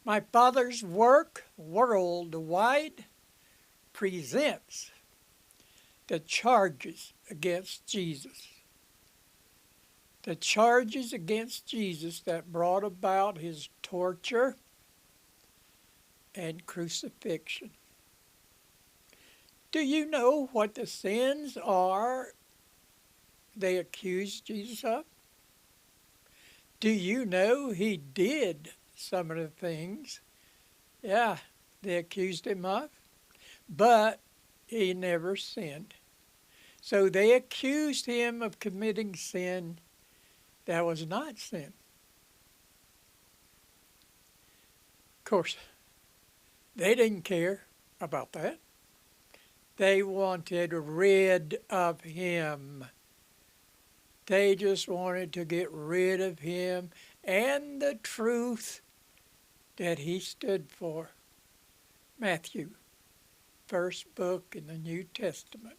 My Father's work worldwide presents the charges against Jesus. The charges against Jesus that brought about his torture and crucifixion. Do you know what the sins are they accused Jesus of? Do you know he did some of the things, yeah, they accused him of? But he never sinned. So they accused him of committing sin that was not sin. Of course, they didn't care about that. They wanted rid of him. They just wanted to get rid of him and the truth that he stood for. Matthew, first book in the New Testament.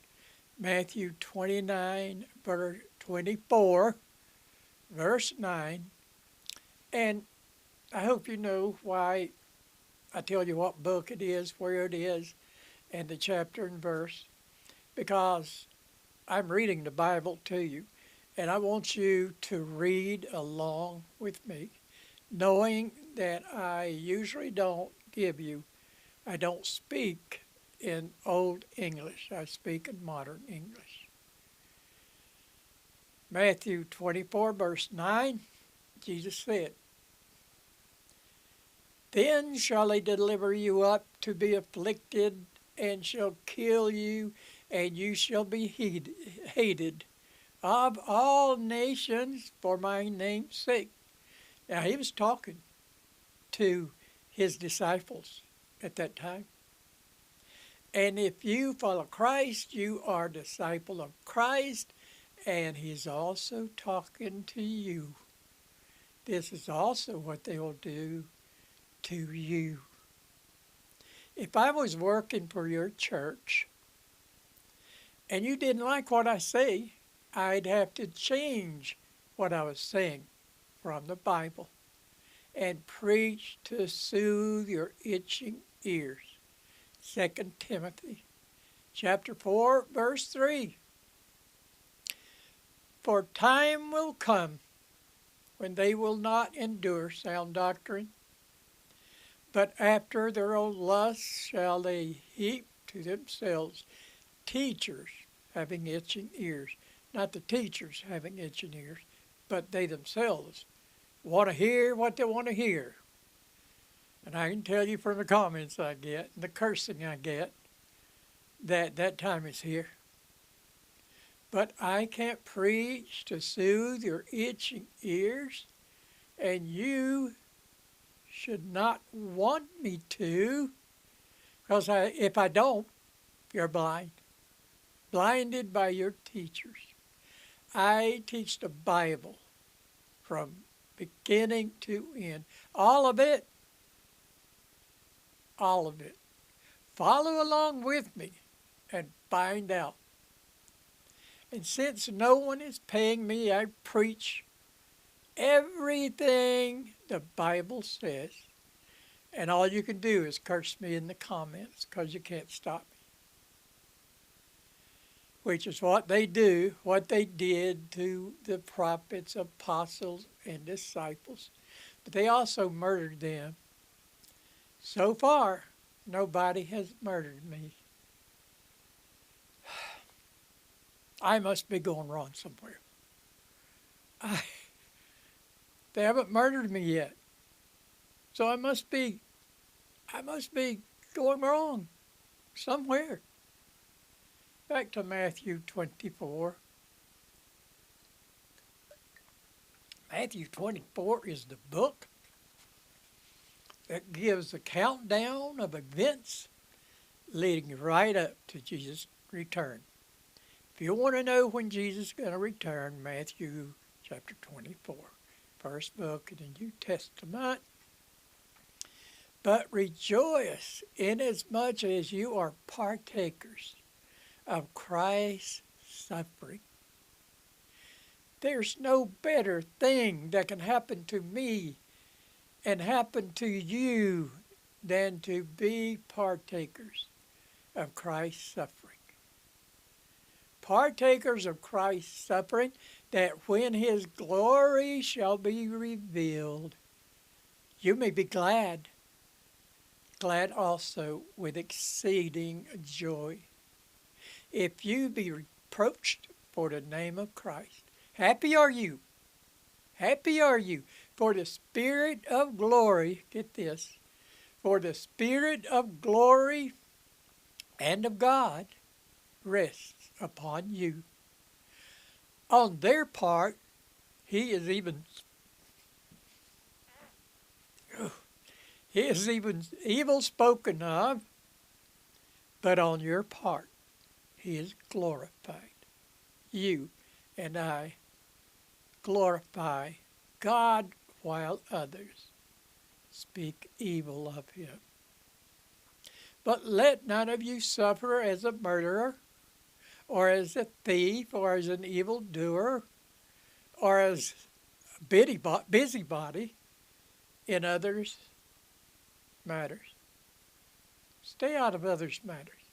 Matthew 29, verse 24, verse 9. And I hope you know why I tell you what book it is, where it is, and the chapter and verse. Because I'm reading the Bible to you, and I want you to read along with me, knowing that I usually I don't speak in Old English. I speak in modern English. Matthew 24, verse 9, Jesus said, "Then shall they deliver you up to be afflicted, and shall kill you, and you shall be hated of all nations for my name's sake." Now, he was talking to his disciples at that time. And if you follow Christ, you are a disciple of Christ, and he's also talking to you. This is also what they will do to you. If I was working for your church and you didn't like what I say, I'd have to change what I was saying from the Bible and preach to soothe your itching ears. 2 Timothy chapter 4, verse 3. For time will come when they will not endure sound doctrine, but after their own lusts shall they heap to themselves teachers having itching ears. Not the teachers having itching ears, but they themselves want to hear what they want to hear. And I can tell you from the comments I get and the cursing I get that that time is here. But I can't preach to soothe your itching ears, and you should not want me to, because if I don't, you're blinded by your teachers. I teach the Bible from beginning to end. All of it. All of it. Follow along with me and find out. And since no one is paying me, I preach everything the Bible says. And all you can do is curse me in the comments because you can't stop me. Which is what they do, what they did to the prophets, apostles, and disciples. But they also murdered them. So far, nobody has murdered me. I must be going wrong somewhere. They haven't murdered me yet. So I must be going wrong somewhere. Back to Matthew 24. Matthew 24 is the book that gives a countdown of events leading right up to Jesus' return. If you want to know when Jesus is going to return, Matthew chapter 24, first book in the New Testament. But rejoice inasmuch as you are partakers of Christ's suffering. There's no better thing that can happen to me and happen to you than to be partakers of Christ's suffering. Partakers of Christ's suffering, that when his glory shall be revealed, you may be glad, glad also with exceeding joy. If you be reproached for the name of Christ, happy are you, for the Spirit of glory, get this, for the Spirit of glory and of God rests upon you. On their part, he is even evil spoken of, but on your part he is glorified. You and I glorify God while others speak evil of him. But let none of you suffer as a murderer, or as a thief, or as an evildoer, or as a busybody in others' matters. Stay out of others' matters.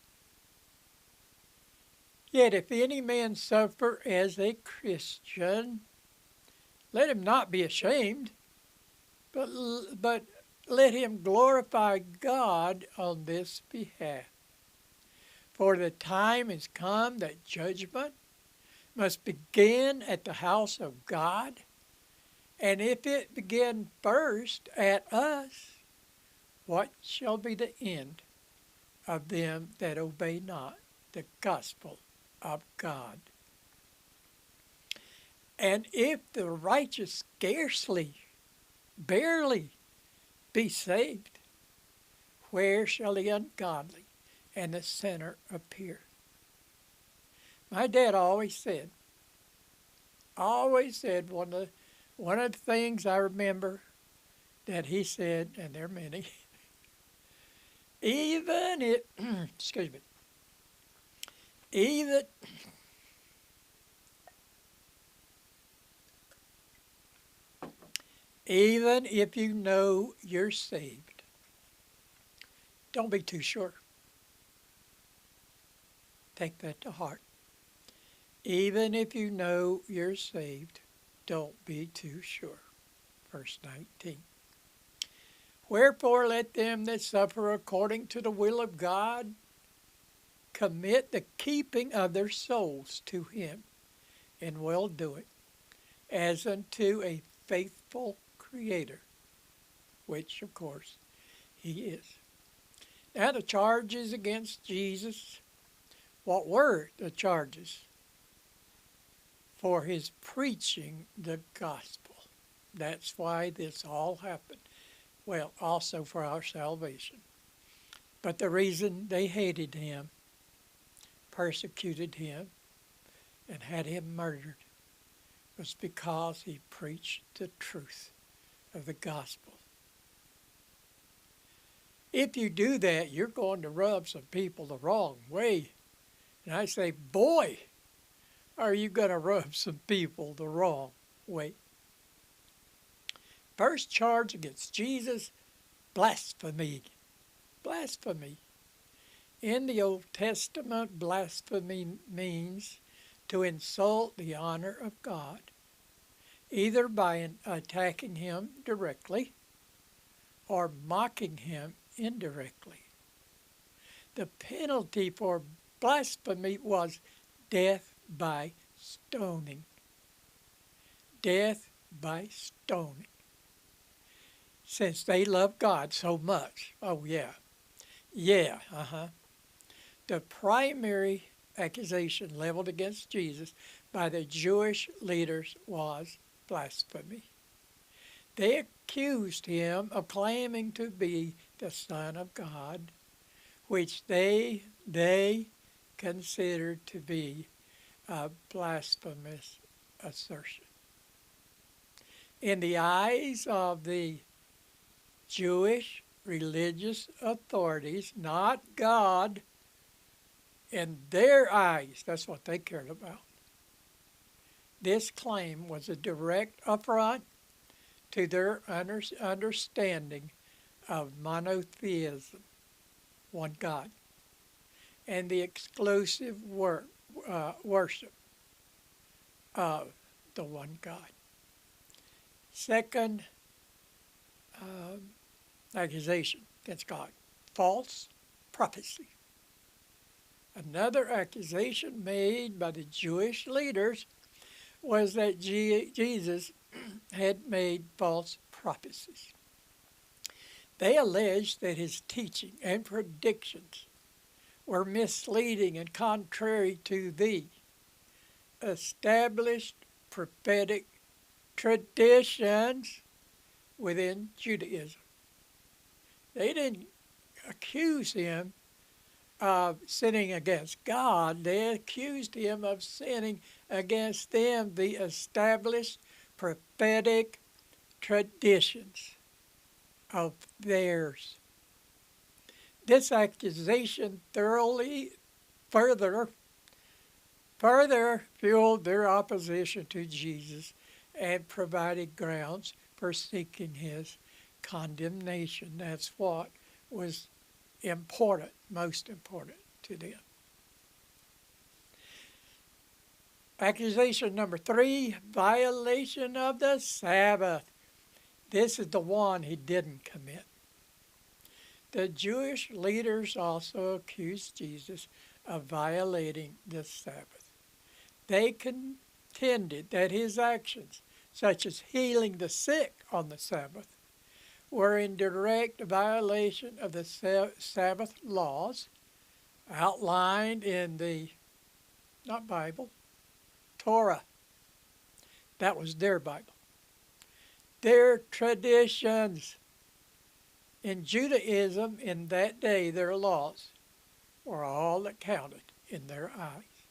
Yet if any man suffer as a Christian, let him not be ashamed, but let him glorify God on this behalf. For the time is come that judgment must begin at the house of God, and if it begin first at us, what shall be the end of them that obey not the gospel of God? And if the righteous scarcely, barely be saved, where shall the ungodly and the sinner appear? My dad always said, one of the things I remember that he said, and there are many, excuse me, even if you know you're saved, don't be too sure. Take that to heart. Even if you know you're saved, don't be too sure. Verse 19. Wherefore let them that suffer according to the will of God commit the keeping of their souls to him in well-doing, as unto a faithful Creator, which, of course, he is. Now the charges against Jesus, what were the charges? For his preaching the gospel. That's why this all happened. Well, also for our salvation. But the reason they hated him, persecuted him, and had him murdered was because he preached the truth of the gospel. If you do that, you're going to rub some people the wrong way. And I say, boy, are you going to rub some people the wrong way. First charge against Jesus, blasphemy. Blasphemy. In the Old Testament, blasphemy means to insult the honor of God, either by attacking him directly or mocking him indirectly. The penalty for blasphemy was death by stoning. Death by stoning. Since they love God so much. Oh, yeah. Yeah, The primary accusation leveled against Jesus by the Jewish leaders was blasphemy. They accused him of claiming to be the Son of God, which they considered to be a blasphemous assertion. In the eyes of the Jewish religious authorities, not God, in their eyes, that's what they cared about. This claim was a direct affront to their understanding of monotheism, one God, and the exclusive worship of the one God. Second accusation against God, false prophecy. Another accusation made by the Jewish leaders was that Jesus had made false prophecies. They alleged that his teaching and predictions were misleading and contrary to the established prophetic traditions within Judaism. They didn't accuse him of sinning against God. They accused him of sinning against them, the established prophetic traditions of theirs. This accusation thoroughly further fueled their opposition to Jesus and provided grounds for seeking his condemnation. That's what was important, most important to them. Accusation number 3, violation of the Sabbath. This is the one he didn't commit. The Jewish leaders also accused Jesus of violating the Sabbath. They contended that his actions, such as healing the sick on the Sabbath, were in direct violation of the Sabbath laws outlined in the, not Bible, Torah. That was their Bible. Their traditions. In Judaism, in that day, their laws were all that counted in their eyes.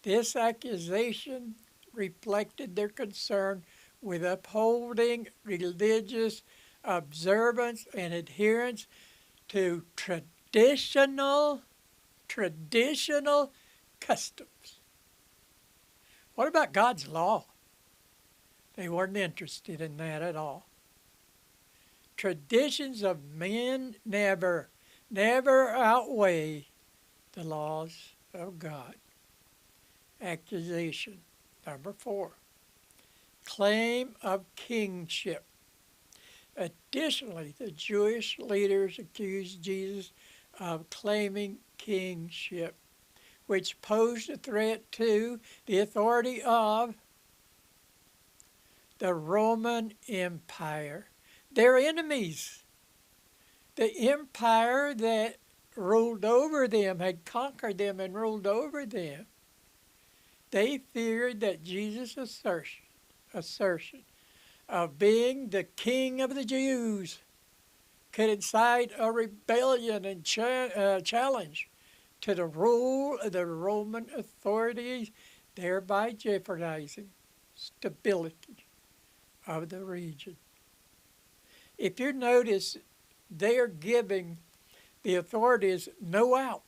This accusation reflected their concern with upholding religious observance and adherence to traditional customs. What about God's law? They weren't interested in that at all. Traditions of men never outweigh the laws of God. Accusation number 4, claim of kingship. Additionally, the Jewish leaders accused Jesus of claiming kingship, which posed a threat to the authority of the Roman Empire. Their enemies, the empire that ruled over them, had conquered them and ruled over them. They feared that Jesus' assertion of being the king of the Jews could incite a rebellion and challenge to the rule of the Roman authorities, thereby jeopardizing stability of the region. If you notice, they are giving the authorities no out.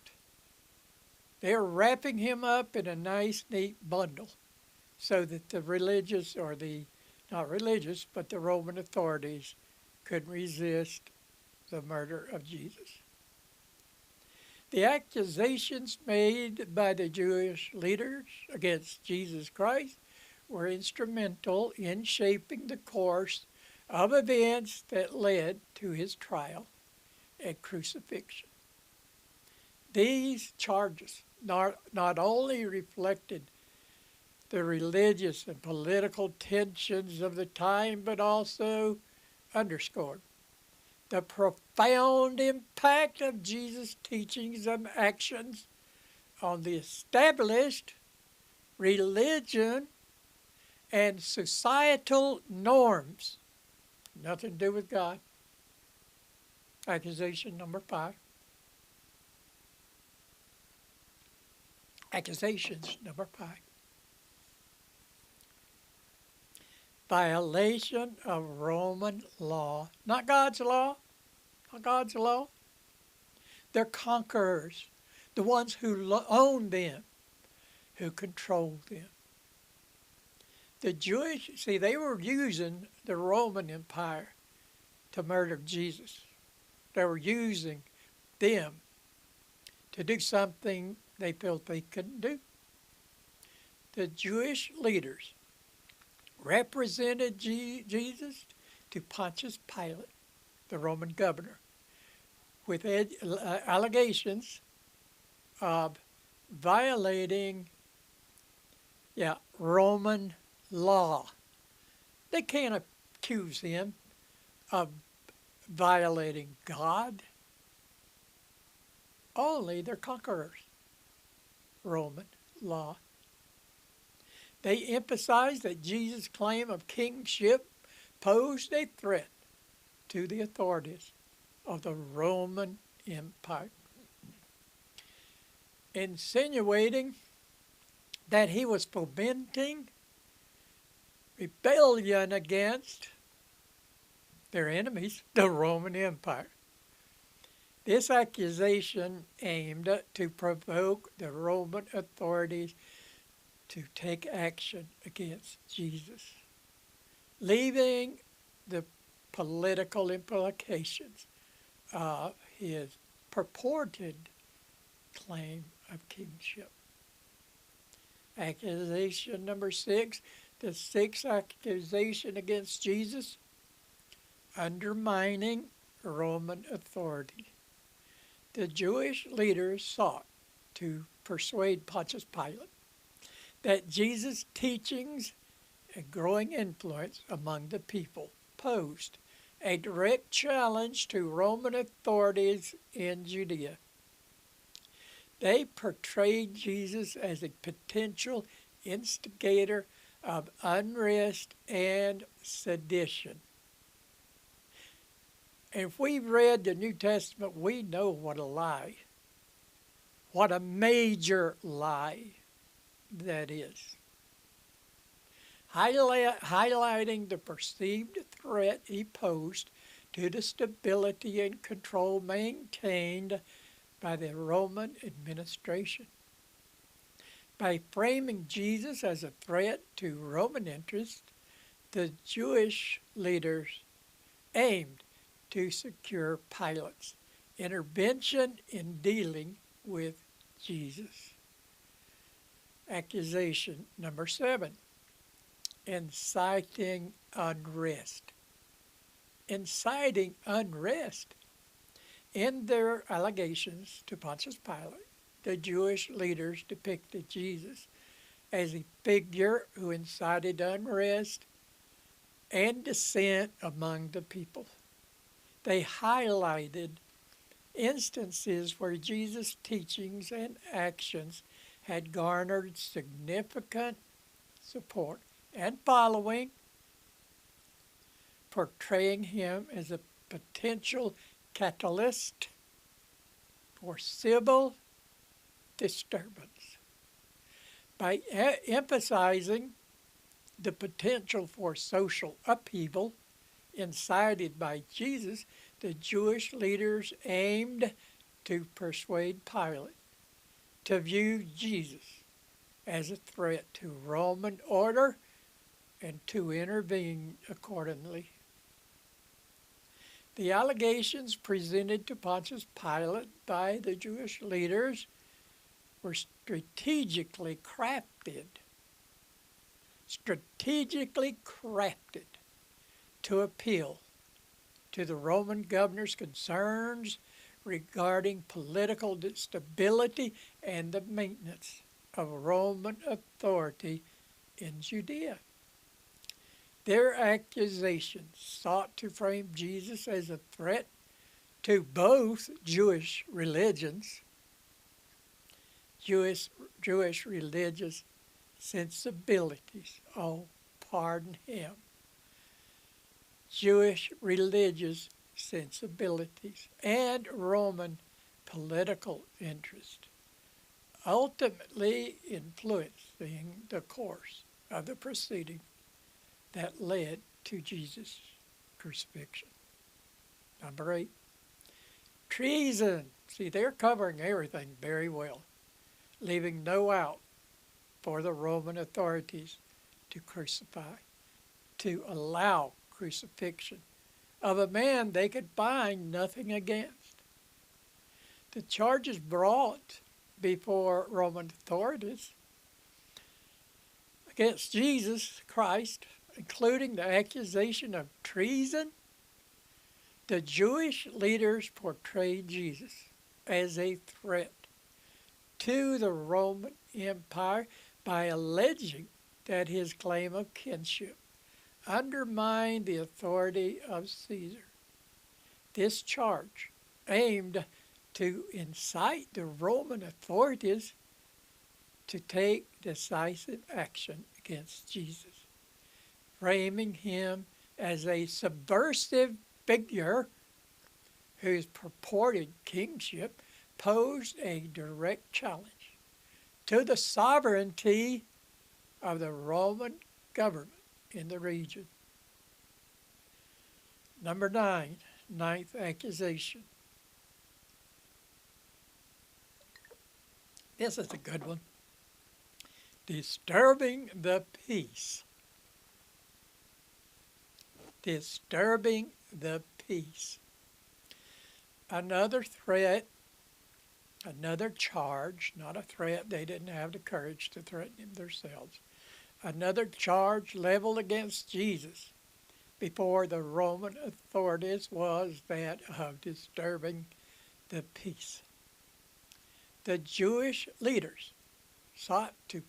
They're wrapping him up in a nice, neat bundle so that the religious, or the, not religious, but the Roman authorities could resist the murder of Jesus. The accusations made by the Jewish leaders against Jesus Christ were instrumental in shaping the course of events that led to his trial and crucifixion. These charges not only reflected the religious and political tensions of the time, but also underscored the profound impact of Jesus' teachings and actions on the established religion and societal norms. Nothing to do with God. Accusation number 5. Accusations number 5. Violation of Roman law. Not God's law. Not God's law. They're conquerors. The ones who own them. Who control them. The Jewish, see, they were using the Roman Empire to murder Jesus. They were using them to do something they felt they couldn't do. The Jewish leaders represented Jesus to Pontius Pilate, the Roman governor, with allegations of violating, Roman law. They can't accuse him of violating God. Only their conquerors, Roman law. They emphasized that Jesus' claim of kingship posed a threat to the authorities of the Roman Empire, insinuating that he was fomenting rebellion against their enemies, the Roman Empire. This accusation aimed to provoke the Roman authorities to take action against Jesus, leaving the political implications of his purported claim of kingship. Accusation number 6, the sixth accusation against Jesus, undermining Roman authority. The Jewish leaders sought to persuade Pontius Pilate that Jesus' teachings and growing influence among the people posed a direct challenge to Roman authorities in Judea. They portrayed Jesus as a potential instigator of unrest and sedition. And if we've read the New Testament, we know what a lie, what a major lie that is. Highlighting the perceived threat he posed to the stability and control maintained by the Roman administration. By framing Jesus as a threat to Roman interests, the Jewish leaders aimed to secure Pilate's intervention in dealing with Jesus. Accusation number 7, inciting unrest. Inciting unrest. In their allegations to Pontius Pilate, the Jewish leaders depicted Jesus as a figure who incited unrest and dissent among the people. They highlighted instances where Jesus' teachings and actions had garnered significant support and following, portraying him as a potential catalyst for civil disturbance. By emphasizing the potential for social upheaval incited by Jesus, the Jewish leaders aimed to persuade Pilate to view Jesus as a threat to Roman order and to intervene accordingly. The allegations presented to Pontius Pilate by the Jewish leaders were strategically crafted to appeal to the Roman governor's concerns regarding political stability and the maintenance of Roman authority in Judea. Their accusations sought to frame Jesus as a threat to both Jewish religions, Jewish religious sensibilities. Oh, pardon him. Jewish religious sensibilities and Roman political interest, ultimately influencing the course of the proceeding that led to Jesus' crucifixion. Number 8, treason. See, they're covering everything very well, leaving no out for the Roman authorities to crucify, to allow crucifixion of a man they could find nothing against. The charges brought before Roman authorities against Jesus Christ, including the accusation of treason, the Jewish leaders portrayed Jesus as a threat to the Roman Empire by alleging that his claim of kinship undermined the authority of Caesar. This charge aimed to incite the Roman authorities to take decisive action against Jesus, framing him as a subversive figure whose purported kingship posed a direct challenge to the sovereignty of the Roman government in the region. Number 9, ninth accusation. This is a good one. Disturbing the peace. Disturbing the peace. Another threat, another charge, not a threat, they didn't have the courage to threaten him themselves. Another charge leveled against Jesus before the Roman authorities was that of disturbing the peace. The Jewish leaders sought to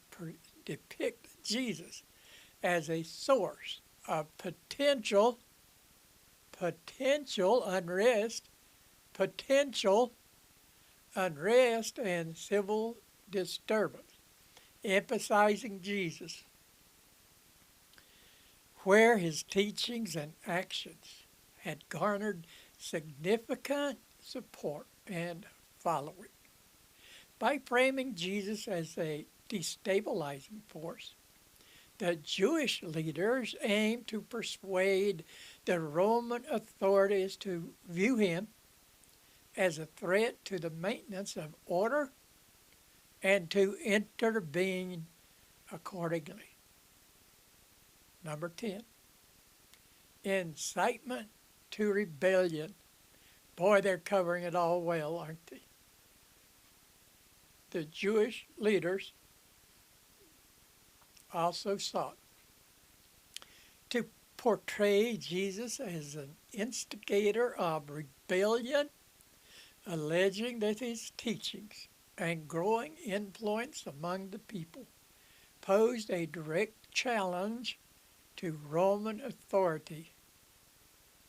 depict Jesus as a source of potential unrest and civil disturbance, emphasizing Jesus where his teachings and actions had garnered significant support and following. By framing Jesus as a destabilizing force, the Jewish leaders aimed to persuade the Roman authorities to view him as a threat to the maintenance of order and to intervene accordingly. Number 10, incitement to rebellion. Boy, they're covering it all well, aren't they? The Jewish leaders also sought to portray Jesus as an instigator of rebellion, alleging that his teachings and growing influence among the people posed a direct challenge to Roman authority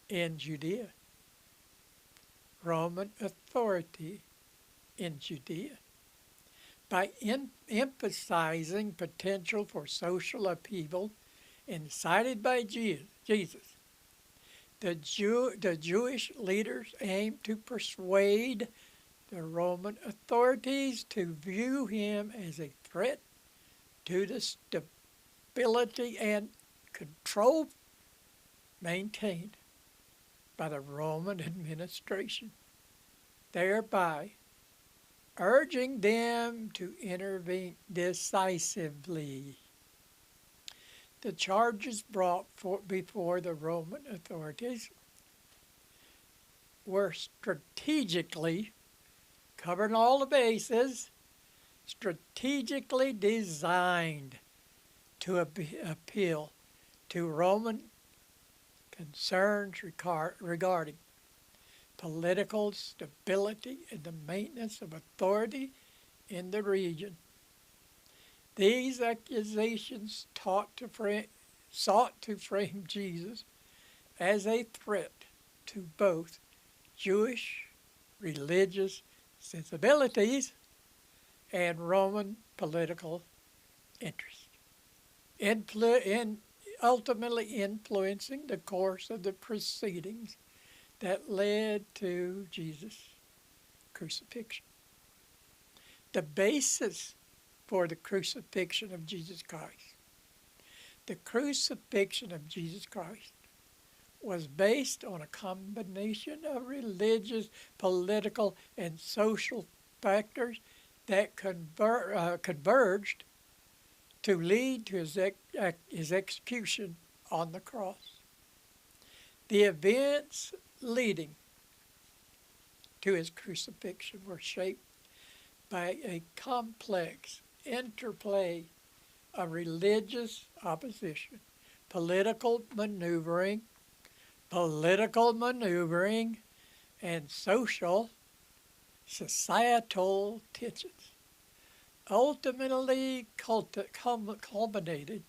in Judea. Roman authority in Judea. By emphasizing potential for social upheaval incited by Jesus, the Jewish leaders aimed to persuade the Roman authorities to view him as a threat to the stability and control maintained by the Roman administration, thereby urging them to intervene decisively. The charges brought before the Roman authorities were strategically, covering all the bases, strategically designed to appeal to Roman concerns regarding political stability and the maintenance of authority in the region. These accusations sought to frame Jesus as a threat to both Jewish religious sensibilities and Roman political interests, ultimately influencing the course of the proceedings that led to Jesus' crucifixion. The basis for the crucifixion of Jesus Christ. The crucifixion of Jesus Christ was based on a combination of religious, political, and social factors that converged to lead to his execution on the cross. The events leading to his crucifixion were shaped by a complex interplay of religious opposition, political maneuvering, and societal tensions. Ultimately culminated.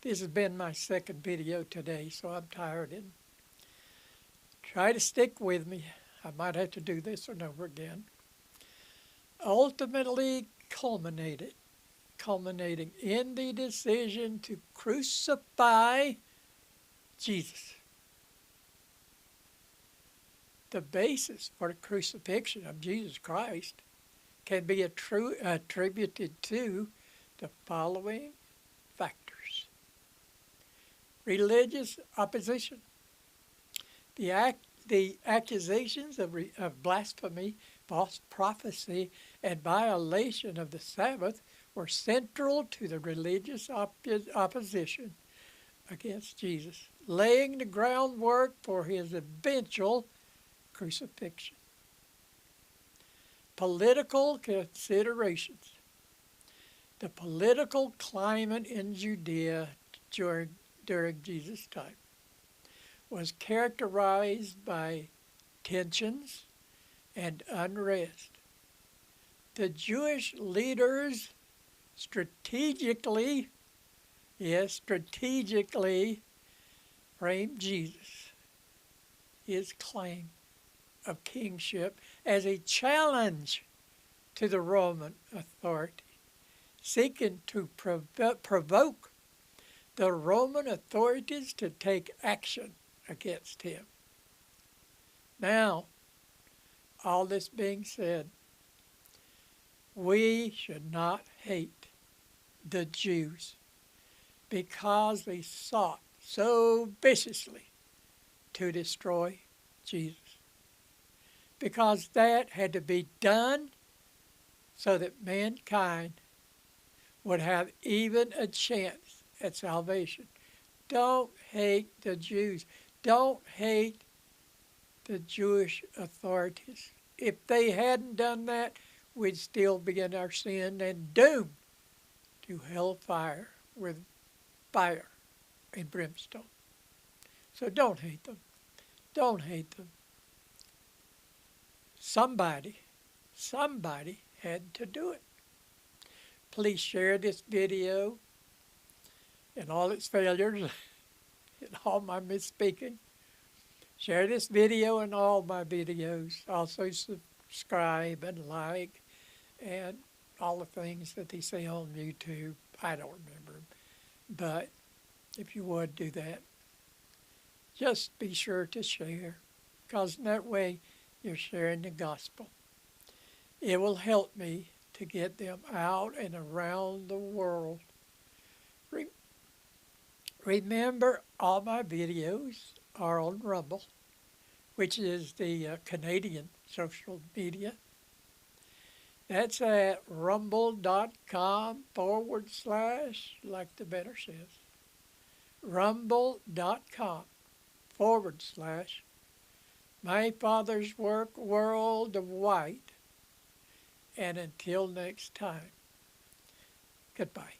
This has been my second video today, so I'm tired, and try to stick with me. I might have to do this one over again. Ultimately culminating in the decision to crucify Jesus. The basis for the crucifixion of Jesus Christ can be attributed to the following factors. Religious opposition. The accusations of blasphemy, false prophecy, and violation of the Sabbath were central to the religious opposition against Jesus, laying the groundwork for his eventual crucifixion. Political considerations. The political climate in Judea during Jesus' time was characterized by tensions and unrest. The Jewish leaders strategically framed Jesus, his claim of kingship, as a challenge to the Roman authority, seeking to provoke the Roman authorities to take action against him. Now, all this being said, we should not hate the Jews because they sought so viciously to destroy Jesus. Because that had to be done so that mankind would have even a chance at salvation. Don't hate the Jews. Don't hate the Jewish authorities. If they hadn't done that, we'd still be in our sin and doomed to hellfire with fire and brimstone. So don't hate them. Don't hate them. Somebody had to do it. Please share this video and all its failures and all my misspeaking. Share this video and all my videos. Also subscribe and like and all the things that they say on YouTube. I don't remember them. But if you would do that, just be sure to share, because in that way you're sharing the gospel. It will help me to get them out and around the world. Remember, all my videos are on Rumble, which is the Canadian social media. That's at rumble.com / like the banner says, rumble.com / My Father's Work World of White. And until next time, goodbye.